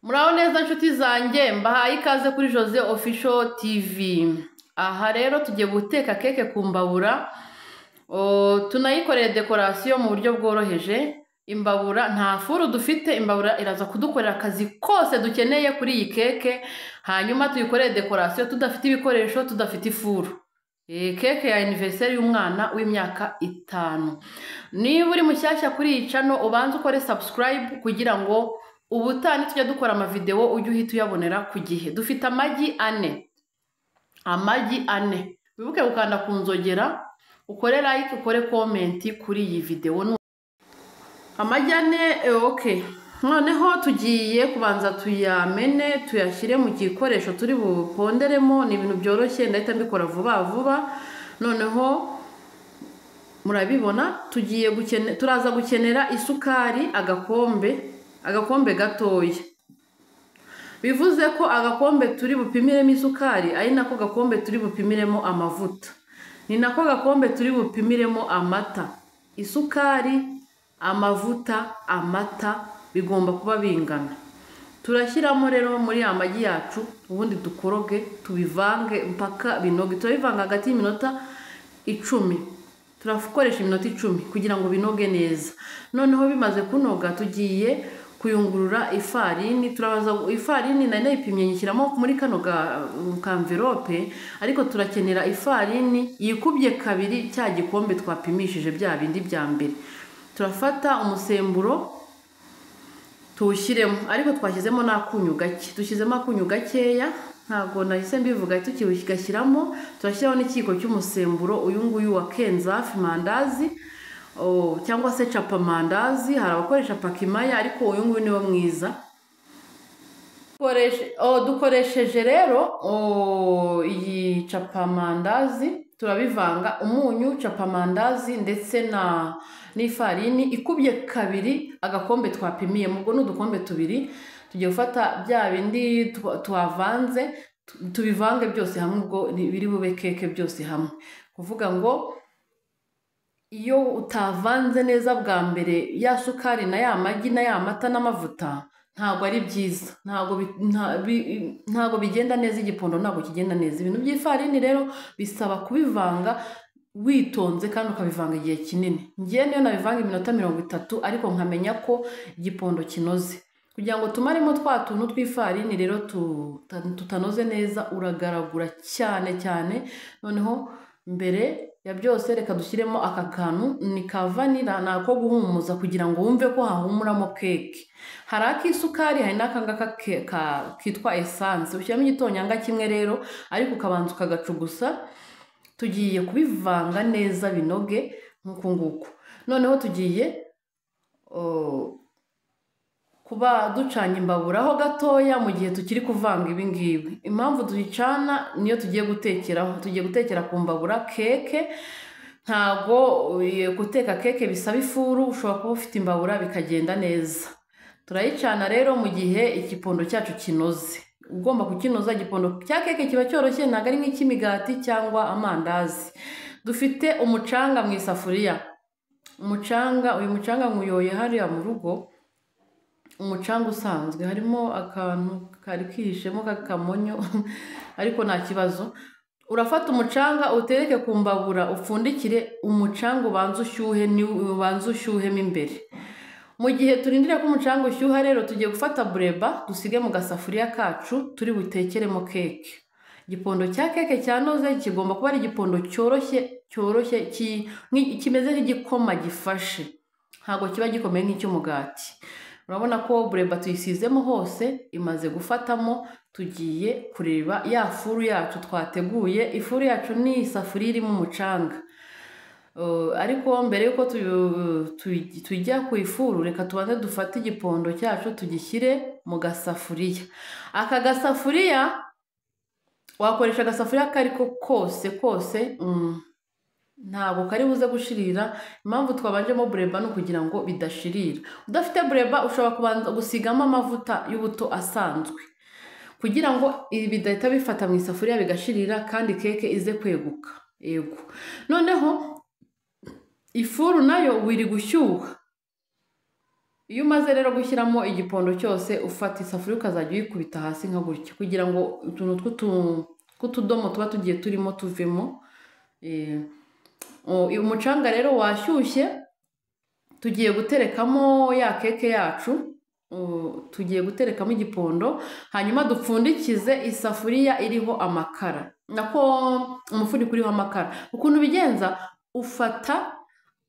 Muraho neza nshuti zanjye mbahaye ikaze kuri Jose Official TV. Aha rero tugiye guteka keke ku mbabura. Tunayikoreye dekorasiyo mu buryo bworoheje. Imbabura nta furu dufite, imbabura iraza kudukorera akazi kose dukeneye kuri iyi keke. Hanyuma tuyikoreye dekorasiyo tudafite ibikoresho, tudafite ifuru. Keke ya anniversaire y'umwana w'imyaka 5. Niba uri mushyashya kuri iyi channel ubanze ukore subscribe kugira ngo ubutani tujya dukora amavideo ujye uhita uyabonera ku gihe. Dufite amagi 4. Amagi 4. Wibuke gukanda ku nzogera, ukore like, ukore comment kuri iyi video. Amagi 4 okay. Noneho tugiye kubanza tuyamene, tuyashyire mu gikoresho turi buponderemo. Ni ibintu byoroshye ndahita mbikora vuba vuba. Noneho murabibona tugiye turaza gukenera isukari agakombe gatoya. Bivuze ko agakombe turi bupimiremo isukari ari nako gakombe turi bupimiremo amavuta. Ni nako gakombe turi bupimiremo amata. Isukari, amavuta, amata bigomba kuba bingana. Turashyiramo rero muri amagi yacu, ubundi dukoroge, tubivange mpaka binoge. Turabivanga hagati y'iminota 10. Turakoresha iminota 10 kugira ngo binoge neza. Noneho bimaze kunoga tugiye kuyungurura ifarini. Turabaza ifarini nari nayipimye nyishyiramo muri kano ka envelope, ariko turakenera ifarini yikubye kabiri cya gikombe twapimishije bya bindi bya mbere. Turafata umusemburo tuwushyiremo, ariko twashyizemo n'akunyu gake. Dushyizemo akunyu gakeya, ntabwo nahise mbivuga tukigashyiramo. Turashyiraho n'ikiko cy'umusemburo uyu nguyu wa Kenzafi mandazi cyangwa se chapa mandazi. Hari abakoresha pakimaya, ariko uyu nguyu niwo mwiza. Dukoresheje rero iyi chapa mandazi, turabivanga umunyu, chapa mandazi ndetse n'ifarini ikubye kabiri agakombe twapimiyemo. Ubwo n'udukombe 2. Tugiye gufata bya bindi twavanze, tubivange byose hamwe, ubwo biri bube keke byose hamwe. Kuvuga ngo iyo utavanze neza bwa mbere ya sukari na ya magi na ya mata n'amavuta, ntabwo ari byiza. Ntabwo bigenda neza, igipondo ntabwo kigenda neza. Ibintu by'ifarini rero bisaba kubivanga witonze kandi ukabivanga igihe kinini. Ngiye niyo nabivanga iminota 30, ariko nkamenya ko igipondo kinoze. Kugira ngo tumaremo twa tuntu tw'ifarini rero tutanoze neza, uragaragura cyane cyane. Noneho mbere ya byose reka dushyiremo aka kantu ni ka vanilla, nako guhumuza kugira ngo wumve ko hahumuramo keke. Hari ak'isukari, hari n'akangaka kitwa essence. Ushyiramo igitonyanga kimwe rero, ariko ukabanza ukagacugusa. Tugiye kubivanga neza binoge nk'uku nguku. Noneho tugiye kuba ducanye imbabura ho gatoya mu gihe tukiri kuvanga ibi ngibi. Impamvu tuyicana niyo tugiye gutekeraho. Tugiye gutekera ku mbabura keke. Ntago guteka keke bisaba ifuru, ushobora kuba ufite imbabura bikagenda neza. Turayicana rero mu gihe igipondo cyacu kinoze. Ugomba kukinoza. Igipondo cya keke kiba cyoroshye, ntago ari nk'ikimigati cyangwa amandazi. Dufite umucanga mu isafuriya. Uyu mucanga nguyoye hariya mu rugo. Umucanga usanzwe, harimo akantu kari kihishemo k'akamonyo ariko nta kibazo. Urafata umucanga utereke ku mbabura, upfundikire umucanga ubanze ushyuhemo imbere. Mu gihe turindira ko umucanga ushyuha rero, tugiye gufata bureba dusige mu gasafuriya kacu turi butekeremo keke. Igipondo cya keke cyanoze kigomba kuba ari igipondo cyoroshye kimeze nk'igikoma gifashe. Ntabwo kiba gikomeye nk'icy'umugati. Urabona ko bureba tuyisizemo hose, imaze gufatamo. Tugiye kureba ya furu yacu twateguye. Ifuru yacu ni isafuriya irimo umucanga. Ariko mbere yuko tujya ku ifuru, reka tubanze dufate igipondo cyacu tugishyire mu gasafuriya. Aka gasafuriya wakoresha agasafuriya kariko kose, ntabwo kari buze gushirira. Impamvu twabanjemo bureba no kugira ngo bidashirira. Udafite bureba ushobora kubanza gusigamo amavuta y'ubuto asanzwe kugira ngo ibi bidahita bifata mu isafuriya bigashirira kandi keke ize kweguka. Yego. Noneho ifuru nayo wiri gushyuha. iyo umaze rero gushyiramo igipondo cyose ufata isafuriya ukazajya uyikubita hasi nka gutya kugira ngo utuntu tw'utudomo tuba tugiye turimo tuvemo. Umucanga rero washyushye, tugiye guterekamo ya keke yacu, tugiye guterekamo igipondo, hanyuma dupfundikize isafuriya iriho amakara, nako umufuniko uriho amakara. Ukuntu bigenza, ufata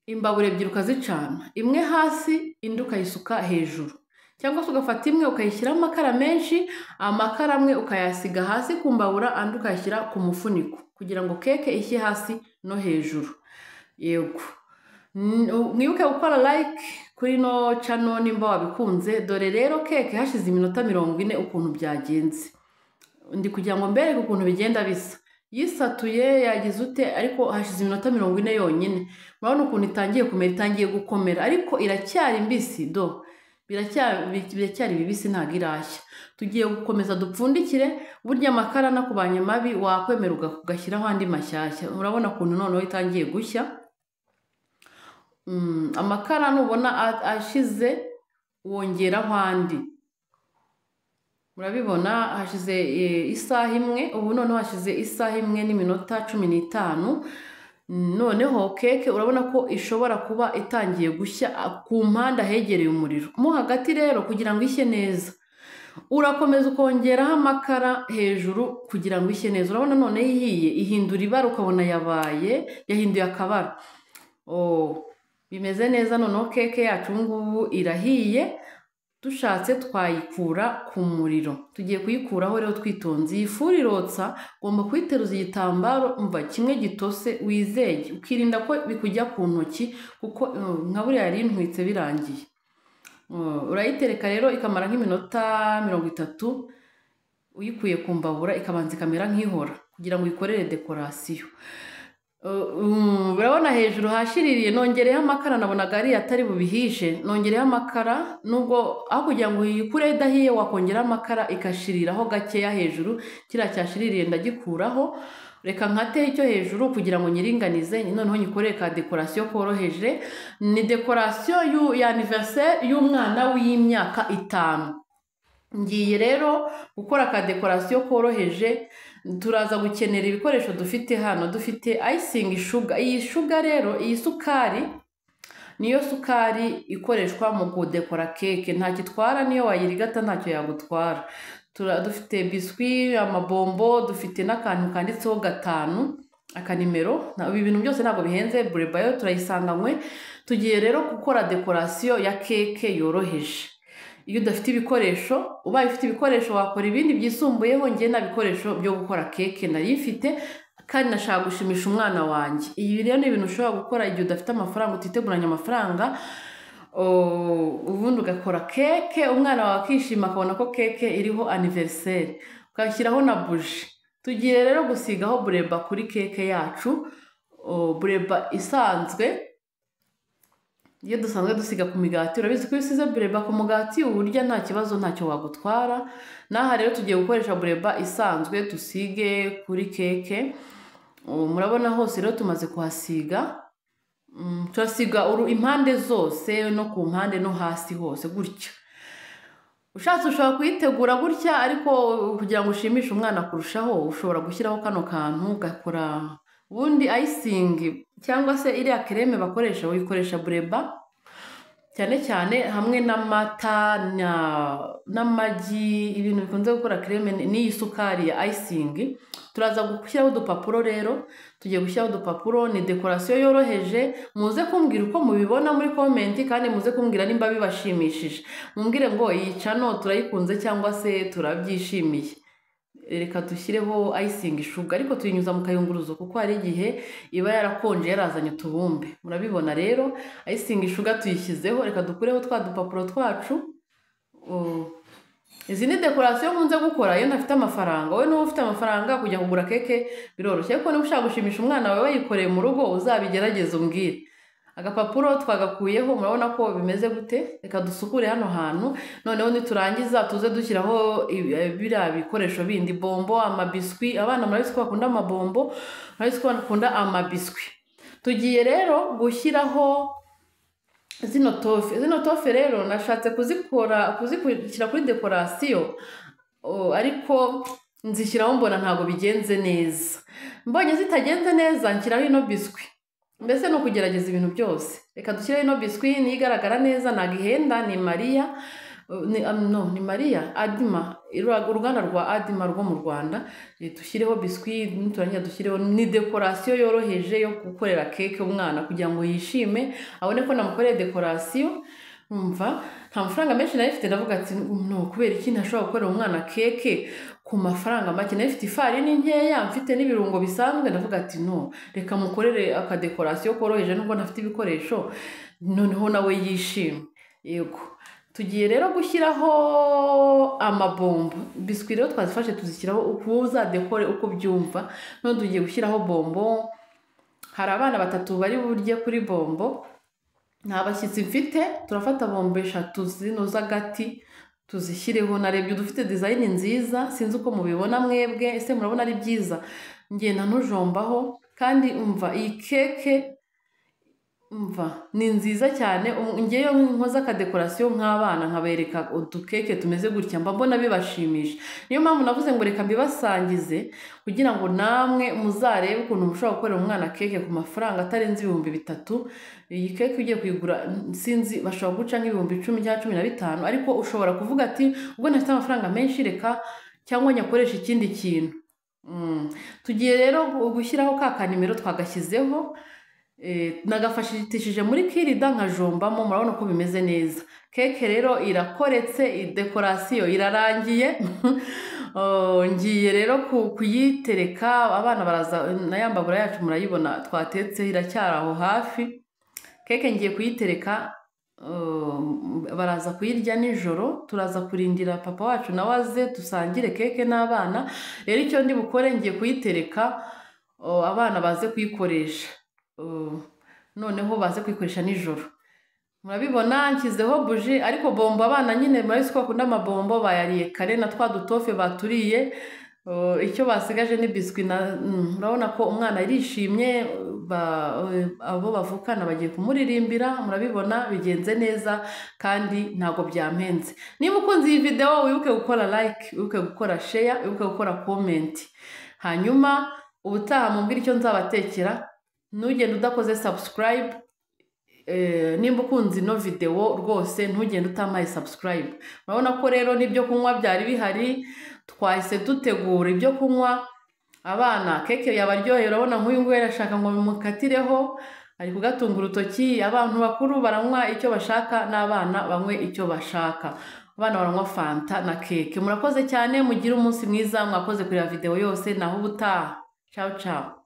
imbabura ebyiri ukazicana, imwe hasi indi ukayisuka hejuru, cyangwa se ugafata imwe ukayishyiraho amakara menshi, amakara amwe ukayasiga hasi ku mbabura, andi ukayashyira ku mufuniko kugira ngo keke ishye hasi no hejuru. Yego, mwibuke gukora like kuri no channel nimba wabikunze. Dore rero keke hashize iminota 40 ukuntu byagenze, ndi kugira ngo mbereke ukuntu bigenda bisa. Yisatuye yagize ute, ariko hashize iminota 40 yonyine. Murabona ukuntu itangiye kumera, itangiye gukomera, ariko iracyari mbisi biracyari bibisi, ntago irashya. Tugiye gukomeza dupfundikire, burya amakara nakubanye mabi wakwemera ugashyiraho andi mashyashya. Urabona ukuntu noneho itangiye gushya. Amakara nubona ashize wongeraho andi. Murabibona hashize isaha imwe, ubu noneho hashize isaha imwe n'iminota 15. Noneho keke urabona ko ishobora kuba itangiye gushya ku mpande hegereye umuriro. Mo hagati rero kugira ngo ishye neza, urakomeza ukongeraho amakara hejuru kugira ngo ishye neza. Urabona none ihiye, ihindura ibara, ukabona yahinduye akabara. Bimeze neza. Noneho keke yacu ngubu irahiye, dushatse twayikura ku muriro. Tugiye kuyikuraho rero twitonze. Iyi furu irotsa, ugomba kuyiteruza igitambaro kimwe gitose wizeye, ukirinda ko bikujya ku ntoki kuko nka buriya yari intwitse birangiye. Urayitereka rero ikamara nk'iminota 30 uyikuye ku mbabura, ikabanza ikamera nk'ihora kugira ngo ikorere dekorasiyo. Urabona hejuru hashiririye, nongereho amakara, nabonaga ari atari bubihishe, nongereho amakara. Nubwo aho kugira ngo uyikure idahiye wakongera amakara ikashiriraho gakeya hejuru, kiriya cyashiririye ndagikuraho, reka nkateho icyo hejuru kugira ngo nyiringanize. Noneho nyikoreye ka dekorasiyo koroheje, ni dekorasiyo ya anniversaire y'umwana w'imyaka 5. Ngiye rero gukora ka dekorasiyo koroheje. Turaza gukenera ibikoresho dufite hano. Dufite icing sugar. Iyi sugar rero, iyi sukari niyo sukari ikoreshwa mu kudekora keke, nta kitwara, niyo wayirigata ntacyo yagutwara. Dufite biscuit, amabombo, dufite n'akantu kanditseho 5 akanimero. Ibi bintu byose ntabwo bihenze, Breba yo turayisanganywe. Tugiye rero gukora dekorasiyo ya keke yoroheje. Iyo udafite ibikoresho, ubaye ufite ibikoresho wakora ibindi byisumbuyeho. Ngiye nta bikoresho byo gukora keke nari mfite, kandi nashaka gushimisha umwana wanjye. Ibi rero ni ibintu ushobora gukora igihe udafite amafaranga, utiteguranye amafaranga, ubundi ugakora keke, umwana wawe akishima akabona ko keke iriho anniversaire, ugashyiraho na buji. Tugiye rero gusigaho Breba kuri keke yacu, Breba isanzwe. Iyo dusanzwe dusiga ku migati, urabizi ko iyo usize Breba ku mugati uburya nta kibazo, ntacyo wagutwara. Naha rero tugiye gukoresha Breba isanzwe dusige kuri keke. Murabona hose rero tumaze kuhasiga. Turasiga impande zose, no ku mpande no hasi hose gutya. Ushatse ushobora kuyitegura gutya, ariko kugira ngo ushimishe umwana kurushaho ushobora gushyiraho kano kantu ugakora. Ubundi icing cyangwa se iriya creme bakoresha, uyikoresha Breba cyane cyane hamwe n'amata n'amagi, ibintu bikunze gukora creme n'iyi sukari ya icing. Turaza gushyiraho udupapuro rero, tugiye gushyiraho udupapuro. Ni dekorasiyo yoroheje. Muze kumbwira uko mubibona muri comment, kandi muze kumbwira nimba bibashimishije. Mumbwire ngo iyi channel turayikunze cyangwa se turabyishimiye. Reka dushyireho icing sugar, ariko tuyinyuza mu kayunguruzo kuko hari igihe iba yarakonje yarazanye utubumbe. Murabibona rero icing sugar tuyishyizeho. Reka dukureho twa dupapuro twacu. Izi ni dekorasiyo nkunze gukora iyo ntafite amafaranga. Wowe n'uba ufite amafaranga kujya kugura keke biroroshye, ariko niba ushaka gushimisha umwana wawe wayikoreye mu rugo, uzabigerageze umbwire. Agapapuro twagakuyeho, murabona ko bimeze gute. Reka dusukure hano hantu. Noneho niturangiza tuze dushyiraho biriya bikoresho bindi, bombo, amabiswi. Abana murabizi ko bakunda amabombo, murabizi ko bakunda amabiswi. Tugiye rero gushyiraho zino tofe rero nashatse kuzishyira kuri dekorasiyo, ariko nzishyiraho mbona ntabwo bigenze neza. Mbonye zitagenze neza nshyiraho ino biswi. Mbese ni ukugerageza ibintu byose. Reka dushyireho ino biswi niyo igaragara neza, ntabwo ihenda, ni Mariya, ni Mariya Adima, uruganda rwa Adima rwo mu Rwanda. Dushyireho biswi, niturangira dushyireho ni dekorasiyo yoroheje yo gukorera keke umwana kugira ngo yishime, abone ko namukoreye dekorasiyo. Umva nta mafaranga menshi nari mfite, ndavuga ati no, kubera iki ntashobora gukorera umwana keke ku mafaranga make? Nari mfite ifarini nkeya, mfite n'ibirungo bisanzwe, ndavuga ati no, reka mukorere akadekorasiyo koroheje nubwo ntafite ibikoresho, noneho nawe yishime. Yego, tugiye rero gushyiraho amabombo. Biswi rero twazifashe tuzishyiraho uko uzadekore uko byumva. None tugiye gushyiraho bombo. Hari abana 3 bari burye kuri bombo, nta bashyitsi mfite. Turafata bombo 3 zino z'agati tuzishyireho. Narebye dufite design nziza, sinzi uko mubibona mwebwe, ese murabona ari byiza? Ngenda nujombaho, kandi umva iyi keke ni nziza cyane. Ngeyo nkoze akadekorasiyo nk'abana nkabereka udukeke tumeze gutya, mba mbona bibashimisha. Niyo mpamvu navuze ngo reka mbibasangize kugira ngo namwe muzarebe ukuntu mushobora gukorera umwana keke ku mafaranga atarenze 3,000. Iyi keke ugiye kuyigura sinzi bashobora guca nk'ibihumbi 10 cyangwa 15, ariko ushobora kuvuga ati ubwo ntafite amafaranga menshi reka cyangwa nyakoresha ikindi kintu. Tugiye rero gushyiraho ka kanimero twagashyizeho. Nagafashishije muri kirida nkajombamo, murabona ko bimeze neza. Keke rero irakoretse, dekorasiyo irarangiye. Ngiye rero kuyitereka, abana baraza na yambabura yacu murayibona twatetse iracyari aho hafi. Keke ngiye kuyitereka, baraza kuyirya nijoro, turaza kurindira papa wacu nawe aze dusangire keke n'abana. Rero icyo ndi bukore ngiye kuyitereka, abana baze kuyikoresha, noneho baze kwikoresha nijoro. Murabibona nshyizeho buji, ariko bombo abana nyine murabizi ko bakunda amabombo, bayariye kare na twa dutofe baturiye. Icyo basigaje ni biswi. Murabona ko umwana yarishimye, abo bavukana bagiye kumuririmbira. Murabibona bigenze neza kandi ntago byampenze. Niba ukunze iyi video wibuke gukora like, wibuke gukora share, wibuke gukora comment. Hanyuma ubutaha mumbwira icyo nzabatekera. Ntugende udakoze subscribe. Nimba ukunze ino video rwose ntugende utamaye subscribe. Murabona ko rero n'ibyo kunywa byari bihari, twahise dutegura ibyo kunywa. Abana keke yabaryoheye, urabona nk'uyu nguyu arashaka ngo mukatireho, ari kugatunga urutoki. Abantu bakuru baranywa icyo bashaka, n'abana banywe icyo bashaka. Abana baranywa fanta na keke. Murakoze cyane, mugire umunsi mwiza, mwakoze kureba video yose, naho ubutaha. Ciao ciao.